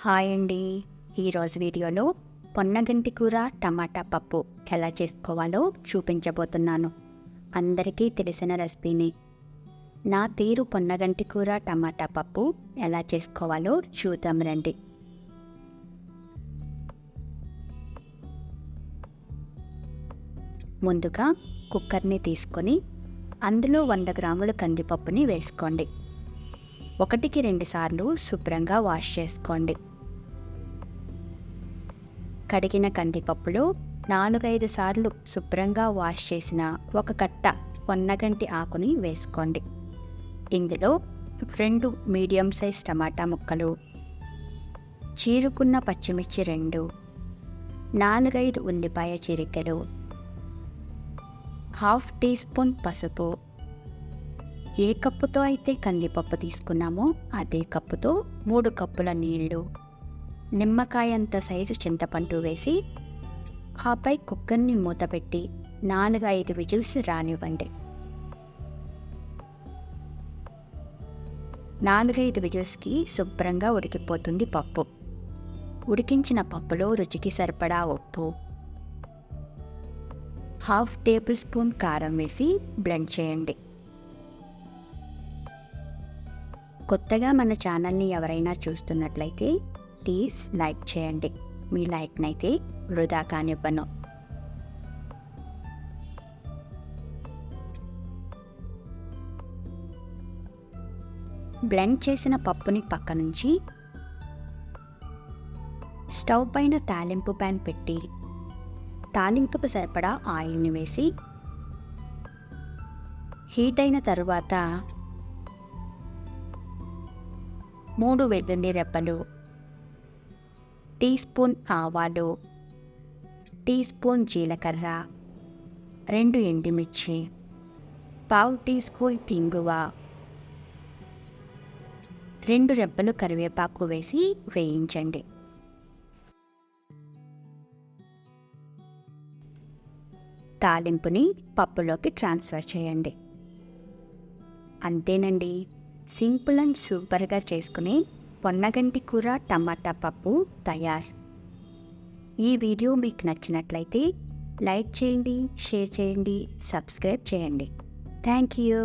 Hi అండి. ఈరోజు వీడియోలో పొన్నగంటి కూర టమాటా పప్పు ఎలా చేసుకోవాలో చూపించబోతున్నాను. అందరికీ తెలిసిన రెసిపీని. నా తీరు పొన్నగంటి కూర టమాటా పప్పు ఎలా చేసుకోవాలో చూద్దాం రండి. ముందుగా కుక్కర్ని తీసుకొని అందులో 100 గ్రాముల కందిపప్పుని వేసుకోండి. 1-2 సార్లు శుభ్రంగా వాష్ చేసుకోండి. కడిగిన కందిపప్పులో 4-5 సార్లు శుభ్రంగా వాష్ చేసిన ఒక కట్ట పొన్నగంటి ఆకుని వేసుకోండి. ఇందులో 2 మీడియం సైజ్ టమాటా ముక్కలు, చీరుకున్న పచ్చిమిర్చి 2, 4-5 ఉల్లిపాయ చీరికలు, 1/2 టీ స్పూన్ పసుపు, ఏ కప్పుతో అయితే కందిపప్పు తీసుకున్నామో అదే కప్పుతో 3 కప్పుల నీళ్లు, నిమ్మకాయంత సైజు చింతపండు వేసి ఆపై కుక్కర్ని మూతపెట్టి 4-5 విజిల్స్ రానివ్వండి. 4-5 విజిల్స్కి శుభ్రంగా ఉడికిపోతుంది పప్పు. ఉడికించిన పప్పులో రుచికి సరిపడా ఉప్పు, 1/2 టేబుల్ స్పూన్ కారం వేసి బ్లెండ్ చేయండి. కొత్తగా మన ఛానల్ని ఎవరైనా చూస్తున్నట్లయితే ప్లీజ్ లైక్ చేయండి. మీ లైక్నైతే వృధా కానివ్వను. బ్లెండ్ చేసిన పప్పుని పక్క నుంచి స్టవ్ పైన తాలింపు ప్యాన్ పెట్టి తాలింపుకు సరిపడా ఆయిల్ని వేసి హీట్ అయిన తరువాత 3 వెల్లుల్లి రెబ్బలు, టీ స్పూన్ ఆవాలు, టీ స్పూన్ జీలకర్ర, 2 ఎండుమిర్చి, 1/2 టీ స్పూన్ ఇంగువ, 2 రెబ్బలు కరివేపాకు వేసి వేయించండి. తాలింపుని పప్పులోకి ట్రాన్స్ఫర్ చేయండి. అంతేనండి, సింపుల్ అండ్ సూపర్గా చేసుకునే పొన్నగంటి కూర టమాటా పప్పు తయారు. ఈ వీడియో మీకు నచ్చినట్లయితే లైక్ చేయండి, షేర్ చేయండి, సబ్స్క్రైబ్ చేయండి. Thank you.